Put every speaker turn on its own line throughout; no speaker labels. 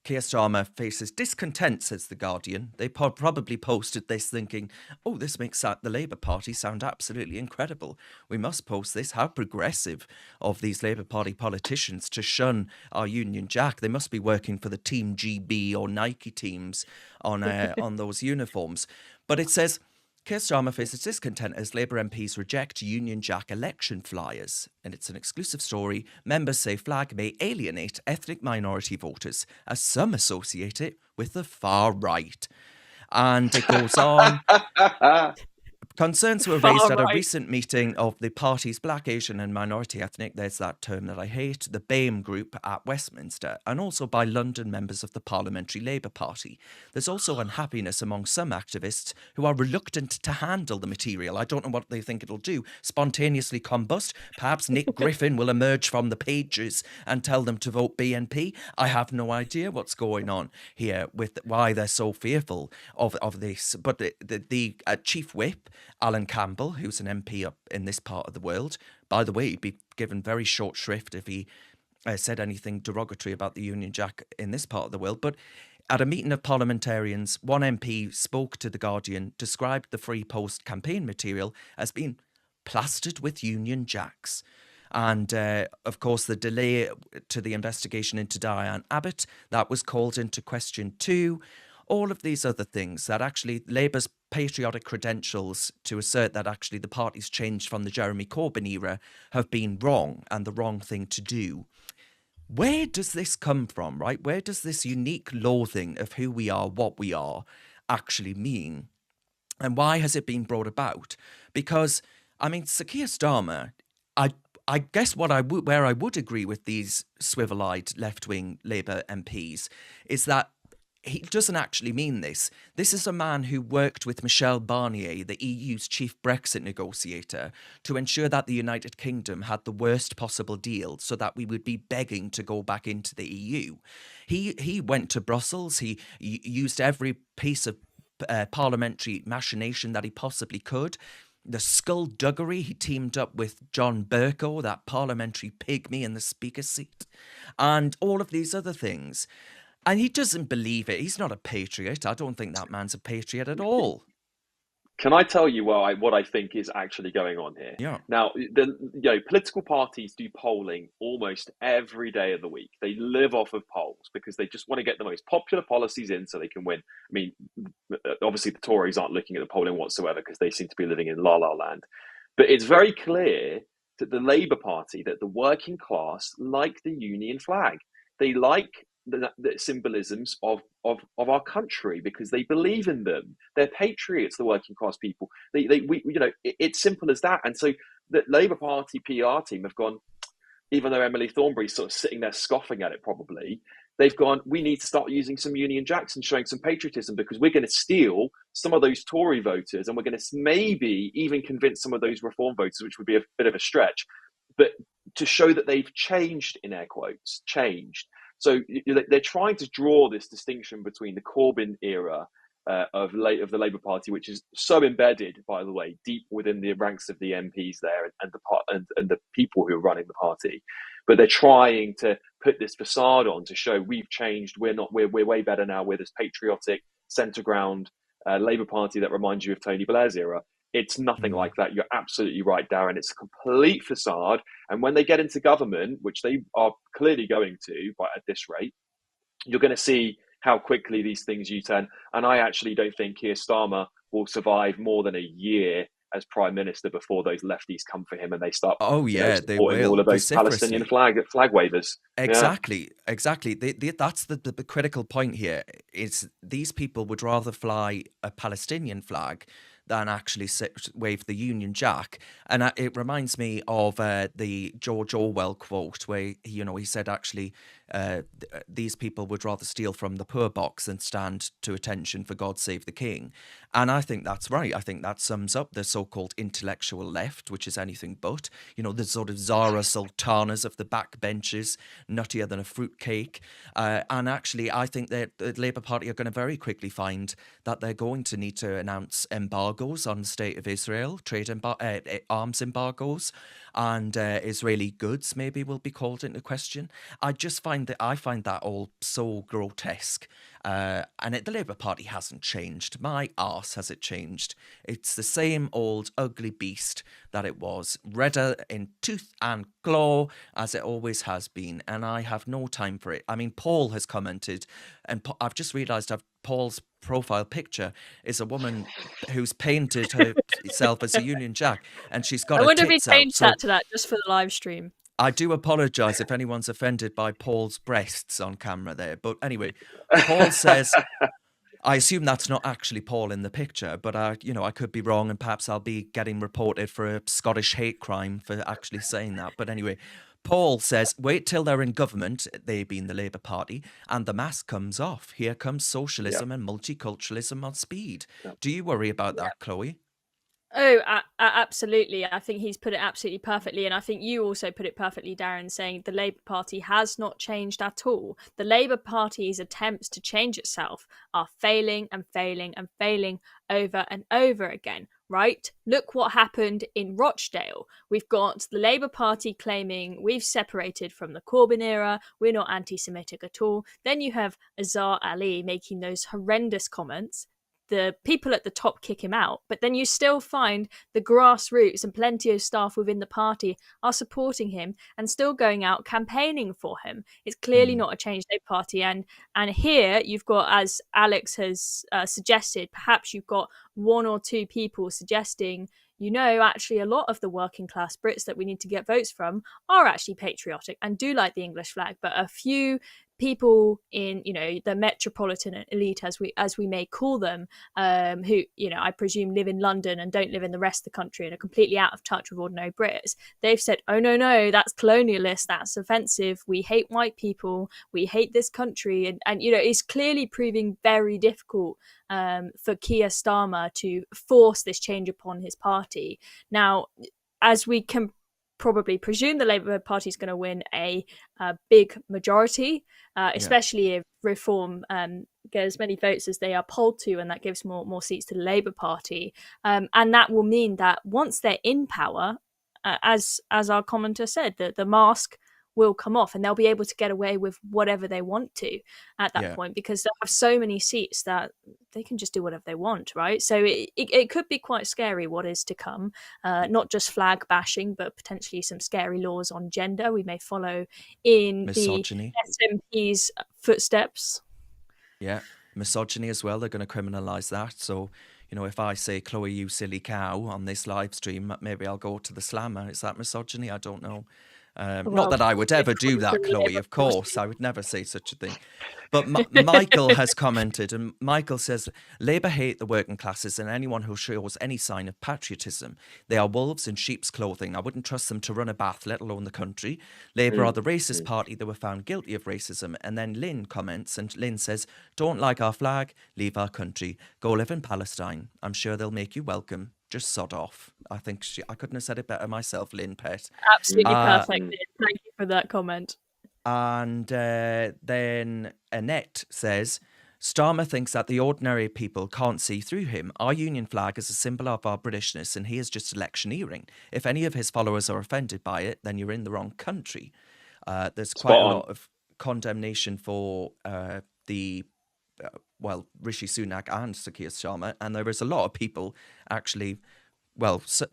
Keir Starmer faces discontent, says The Guardian. They probably posted this thinking, oh, this makes the Labour Party sound absolutely incredible. We must post this. How progressive of these Labour Party politicians to shun our Union Jack. They must be working for the Team GB or Nike teams on those uniforms. But it says, Keir Starmer faces discontent as Labour MPs reject Union Jack election flyers. And it's an exclusive story. Members say flag may alienate ethnic minority voters, as some associate it with the far right. And it goes on. Concerns were raised at a recent meeting of the party's Black, Asian and Minority Ethnic, there's that term that I hate, the BAME group at Westminster, and also by London members of the Parliamentary Labour Party. There's also unhappiness among some activists who are reluctant to handle the material. I don't know what they think it'll do. Spontaneously combust? Perhaps Nick Griffin will emerge from the pages and tell them to vote BNP? I have no idea what's going on here with why they're so fearful of this. But the chief whip, Alan Campbell, who's an MP up in this part of the world. By the way, he'd be given very short shrift if he said anything derogatory about the Union Jack in this part of the world. But at a meeting of parliamentarians, one MP spoke to The Guardian, described the Free Post campaign material as being plastered with Union Jacks. And, of course, the delay to the investigation into Diane Abbott, that was called into question too. All of these other things that actually Labour's patriotic credentials to assert that actually the party's changed from the Jeremy Corbyn era have been wrong and the wrong thing to do. Where does this come from, right? Where does this unique loathing of who we are, what we are, actually mean? And why has it been brought about? Because, I mean, Sir Keir Starmer, I guess where I would agree with these swivel-eyed left-wing Labour MPs is that he doesn't actually mean this. This is a man who worked with Michel Barnier, the EU's chief Brexit negotiator, to ensure that the United Kingdom had the worst possible deal so that we would be begging to go back into the EU. He went to Brussels. He used every piece of parliamentary machination that he possibly could. The skullduggery, he teamed up with John Bercow, that parliamentary pygmy in the speaker's seat, and all of these other things. And he doesn't believe it. He's not a patriot. I don't think that man's a patriot at all.
Can I tell you what I think is actually going on here?
Yeah.
Now, political parties do polling almost every day of the week. They live off of polls because they just want to get the most popular policies in so they can win. I mean, obviously the Tories aren't looking at the polling whatsoever because they seem to be living in la la land. But it's very clear that the Labour Party, that the working class like the Union flag. They like the symbolisms of our country because they believe in them. They're patriots, the working class people. It's simple as that. And so the Labour Party PR team have gone, even though Emily Thornberry's sort of sitting there scoffing at it probably, they've gone, we need to start using some Union Jacks and showing some patriotism because we're going to steal some of those Tory voters and we're going to maybe even convince some of those Reform voters, which would be a bit of a stretch, but to show that they've changed, in air quotes, changed. So they're trying to draw this distinction between the Corbyn era of the Labour Party, which is so embedded, by the way, deep within the ranks of the MPs there and the people who are running the party. But they're trying to put this facade on to show we've changed. We're way better now. We're this patriotic centre ground Labour Party that reminds you of Tony Blair's era. It's nothing like that. You're absolutely right, Darren. It's a complete facade. And when they get into government, which they are clearly going to at this rate, you're going to see how quickly these things U-turn. And I actually don't think Keir Starmer will survive more than a year as Prime Minister before those lefties come for him and they start
they will,
all of those Palestinian flag wavers.
Exactly. That's the critical point here. Is these people would rather fly a Palestinian flag than actually wave the Union Jack. And it reminds me of the George Orwell quote where, he said actually these people would rather steal from the poor box than stand to attention for God Save the King. And I think that's right. I think that sums up the so-called intellectual left, which is anything but. The sort of Zara Sultanas of the backbenches, nuttier than a fruitcake. And actually, I think that the Labour Party are going to very quickly find that they're going to need to announce embargoes on the state of Israel, arms embargoes, and Israeli goods maybe will be called into question. I find that all so grotesque. The Labour Party hasn't changed. My arse has it changed. It's the same old ugly beast that it was, redder in tooth and claw as it always has been, and I have no time for it. I mean, Paul has commented, and I've just realised Paul's profile picture is a woman who's painted herself as a Union Jack, and she's got
I
her
wonder if he
tits out.
changed
So
that to that just for the live stream.
I do apologise if anyone's offended by Paul's breasts on camera there. But anyway, Paul says, I assume that's not actually Paul in the picture, but I could be wrong, and perhaps I'll be getting reported for a Scottish hate crime for actually saying that. But anyway, Paul says, wait till they're in government, they being the Labour Party, and the mask comes off. Here comes socialism and multiculturalism on speed. Do you worry about that, Chloe?
Oh, absolutely. I think he's put it absolutely perfectly. And I think you also put it perfectly, Darren, saying the Labour Party has not changed at all. The Labour Party's attempts to change itself are failing and failing and failing over and over again, right? Look what happened in Rochdale. We've got the Labour Party claiming we've separated from the Corbyn era, we're not anti-Semitic at all. Then you have Azhar Ali making those horrendous comments. The people at the top kick him out, but then you still find the grassroots and plenty of staff within the party are supporting him and still going out campaigning for him. It's clearly not a change Labour Party, and here you've got, as Alex has suggested, perhaps you've got one or two people suggesting, actually a lot of the working class Brits that we need to get votes from are actually patriotic and do like the English flag, but a few people in the metropolitan elite, as we may call them, who I presume live in London and don't live in the rest of the country and are completely out of touch with ordinary Brits, they've said, oh no, that's colonialist, that's offensive, we hate white people, we hate this country, and it's clearly proving very difficult for Keir Starmer to force this change upon his party. Now, as we can probably presume, the Labour Party is going to win a big majority, especially if Reform get as many votes as they are polled to, and that gives more seats to the Labour Party. And that will mean that once they're in power, as our commenter said, the mask will come off and they'll be able to get away with whatever they want to at that point, because they'll have so many seats that they can just do whatever they want, right? So it could be quite scary what is to come, not just flag bashing, but potentially some scary laws on gender. We may follow in
misogyny,
the SNP's footsteps.
Yeah, misogyny as well. They're going to criminalise that. So, if I say, Chloe, you silly cow on this live stream, maybe I'll go to the slammer. Is that misogyny? I don't know. Not that I would ever do that, Chloe, of course. I would never say such a thing. But Michael has commented, and Michael says, Labour hate the working classes and anyone who shows any sign of patriotism. They are wolves in sheep's clothing. I wouldn't trust them to run a bath, let alone the country. Labour are the racist party that were found guilty of racism. And then Lynn comments, and Lynn says, don't like our flag, leave our country. Go live in Palestine. I'm sure they'll make you welcome. Just sod off. I think I couldn't have said it better myself, Lynn Pett.
Absolutely perfect. Thank you for that comment.
And then Annette says, Starmer thinks that the ordinary people can't see through him. Our Union flag is a symbol of our Britishness and he is just electioneering. If any of his followers are offended by it, then you're in the wrong country. There's quite a lot of condemnation for Rishi Sunak and Sir Keir Starmer, and there is a lot of people actually,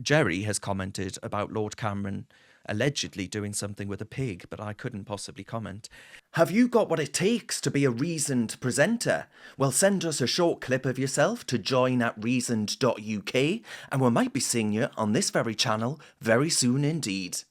Jerry has commented about Lord Cameron allegedly doing something with a pig, but I couldn't possibly comment. Have you got what it takes to be a reasoned presenter? Well, send us a short clip of yourself to join@reasoned.uk, and we might be seeing you on this very channel very soon indeed.